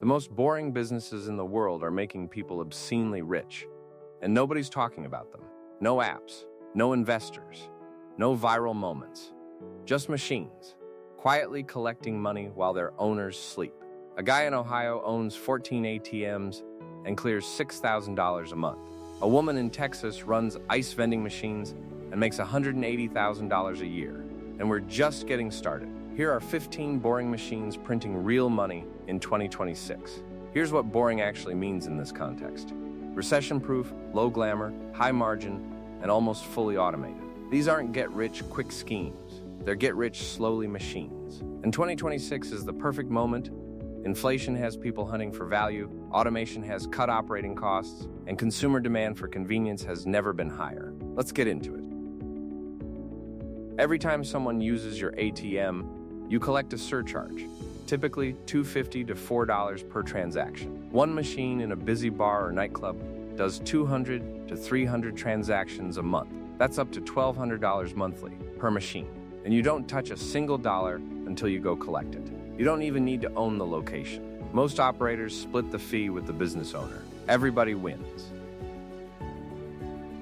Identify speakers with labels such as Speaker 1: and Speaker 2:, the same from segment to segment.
Speaker 1: The most boring businesses in the world are making people obscenely rich, and nobody's talking about them. No apps, no investors, no viral moments, just machines, quietly collecting money while their owners sleep. A guy in Ohio owns 14 ATMs and clears $6,000 a month. A woman in Texas runs ice vending machines and makes $180,000 a year. And we're just getting started. Here are 15 boring machines printing real money in 2026. Here's what boring actually means in this context. Recession-proof, low glamour, high margin, and almost fully automated. These aren't get-rich-quick schemes. They're get-rich-slowly machines. And 2026 is the perfect moment. Inflation has people hunting for value, automation has cut operating costs, and consumer demand for convenience has never been higher. Let's get into it. Every time someone uses your ATM, you collect a surcharge, typically $2.50 to $4 per transaction. One machine in a busy bar or nightclub does 200 to 300 transactions a month. That's up to $1,200 monthly per machine. And you don't touch a single dollar until you go collect it. You don't even need to own the location. Most operators split the fee with the business owner. Everybody wins.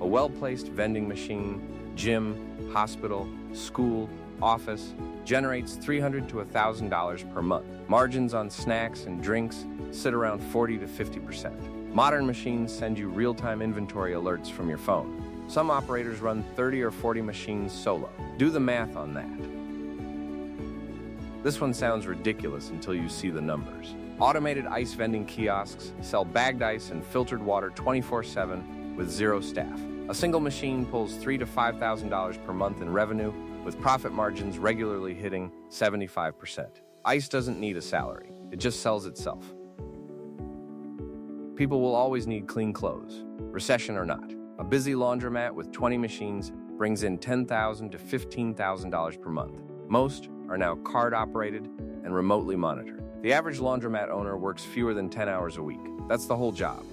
Speaker 1: A well-placed vending machine, gym, hospital, school, office generates $300 to $1,000 per month. Margins on snacks and drinks sit around 40 to 50%. Modern machines send you real-time inventory alerts from your phone. Some operators run 30 or 40 machines solo. Do the math on that. This one sounds ridiculous until you see the numbers. Automated ice vending kiosks sell bagged ice and filtered water 24/7 with zero staff. A single machine pulls $3,000 to $5,000 per month in revenue, with profit margins regularly hitting 75%. Ice doesn't need a salary. It just sells itself. People will always need clean clothes, recession or not. A busy laundromat with 20 machines brings in $10,000 to $15,000 per month. Most are now card-operated and remotely monitored. The average laundromat owner works fewer than 10 hours a week. That's the whole job.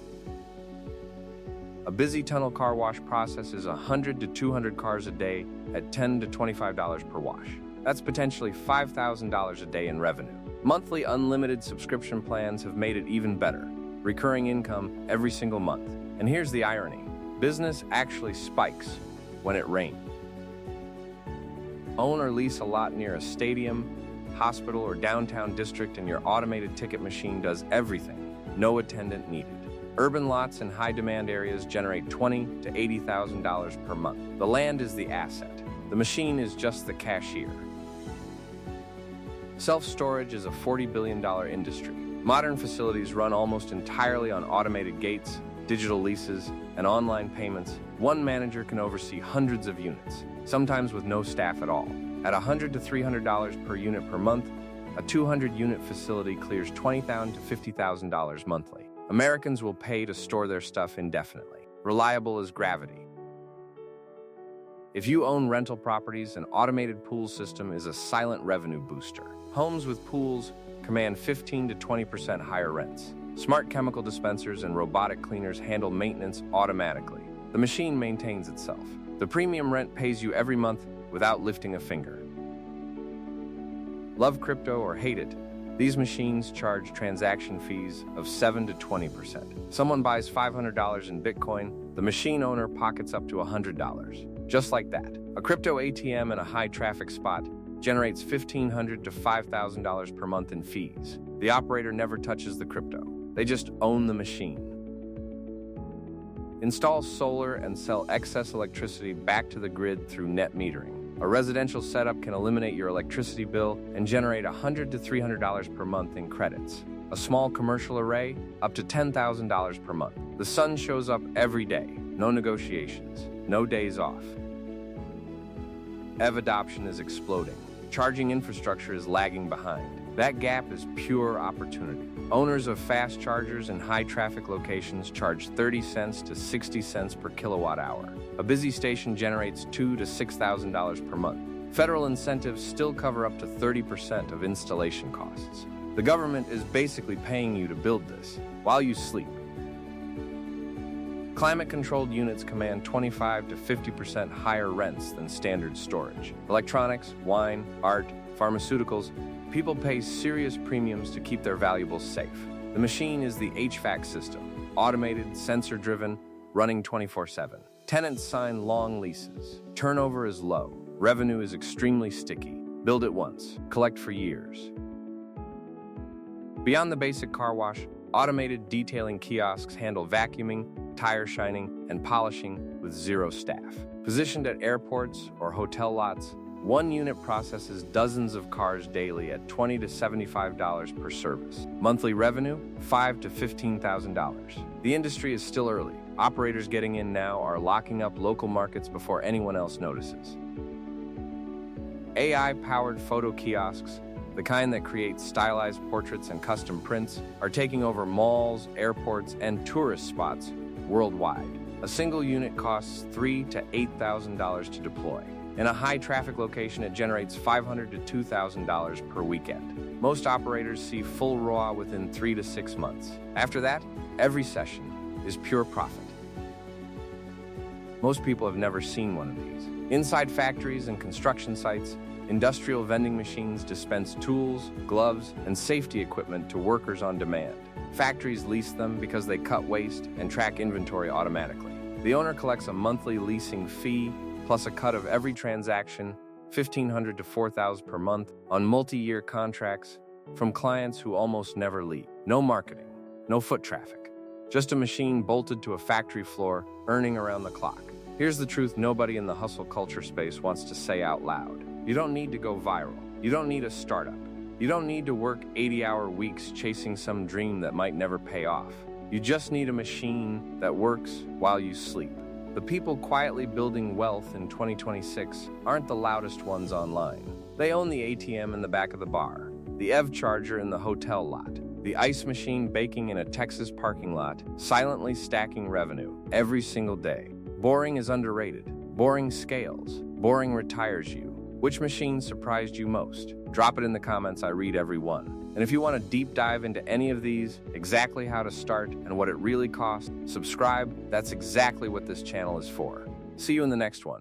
Speaker 1: A busy tunnel car wash processes 100 to 200 cars a day at $10 to $25 per wash. That's potentially $5,000 a day in revenue. Monthly unlimited subscription plans have made it even better. Recurring income every single month. And here's the irony. Business actually spikes when it rains. Own or lease a lot near a stadium, hospital, or downtown district and your automated ticket machine does everything. No attendant needed. Urban lots in high-demand areas generate $20,000 to $80,000 per month. The land is the asset. The machine is just the cashier. Self-storage is a $40 billion industry. Modern facilities run almost entirely on automated gates, digital leases, and online payments. One manager can oversee hundreds of units, sometimes with no staff at all. At $100 to $300 per unit per month, a 200-unit facility clears $20,000 to $50,000 monthly. Americans will pay to store their stuff indefinitely. Reliable as gravity. If you own rental properties, an automated pool system is a silent revenue booster. Homes with pools command 15 to 20% higher rents. Smart chemical dispensers and robotic cleaners handle maintenance automatically. The machine maintains itself. The premium rent pays you every month without lifting a finger. Love crypto or hate it, these machines charge transaction fees of 7 to 20%. Someone buys $500 in Bitcoin, the machine owner pockets up to $100. Just like that. A crypto ATM in a high-traffic spot generates $1,500 to $5,000 per month in fees. The operator never touches the crypto. They just own the machine. Install solar and sell excess electricity back to the grid through net metering. A residential setup can eliminate your electricity bill and generate $100 to $300 per month in credits. A small commercial array, up to $10,000 per month. The sun shows up every day. No negotiations. No days off. EV adoption is exploding. Charging infrastructure is lagging behind. That gap is pure opportunity. Owners of fast chargers in high-traffic locations charge 30 cents to 60 cents per kilowatt hour. A busy station generates $2,000 to $6,000 per month. Federal incentives still cover up to 30% of installation costs. The government is basically paying you to build this while you sleep. Climate-controlled units command 25 to 50% higher rents than standard storage. Electronics, wine, art, pharmaceuticals, people pay serious premiums to keep their valuables safe. The machine is the HVAC system, automated, sensor-driven, running 24/7. Tenants sign long leases. Turnover is low. Revenue is extremely sticky. Build it once, collect for years. Beyond the basic car wash, automated detailing kiosks handle vacuuming, tire shining, and polishing with zero staff. Positioned at airports or hotel lots, one unit processes dozens of cars daily at $20 to $75 per service. Monthly revenue, $5,000 to $15,000. The industry is still early. Operators getting in now are locking up local markets before anyone else notices. AI-powered photo kiosks, the kind that creates stylized portraits and custom prints, are taking over malls, airports, and tourist spots worldwide. A single unit costs $3,000 to $8,000 to deploy. In a high-traffic location, it generates $500 to $2,000 per weekend. Most operators see full ROI within 3 to 6 months. After that, every session is pure profit. Most people have never seen one of these. Inside factories and construction sites, industrial vending machines dispense tools, gloves, and safety equipment to workers on demand. Factories lease them because they cut waste and track inventory automatically. The owner collects a monthly leasing fee plus a cut of every transaction, $1,500 to $4,000 per month, on multi-year contracts from clients who almost never leave. No marketing, no foot traffic, just a machine bolted to a factory floor, earning around the clock. Here's the truth nobody in the hustle culture space wants to say out loud. You don't need to go viral. You don't need a startup. You don't need to work 80-hour weeks chasing some dream that might never pay off. You just need a machine that works while you sleep. The people quietly building wealth in 2026 aren't the loudest ones online. They own the ATM in the back of the bar, the EV charger in the hotel lot, the ice machine baking in a Texas parking lot, silently stacking revenue every single day. Boring is underrated. Boring scales. Boring retires you. Which machine surprised you most? Drop it in the comments. I read every one. And if you want a deep dive into any of these, exactly how to start and what it really costs, subscribe. That's exactly what this channel is for. See you in the next one.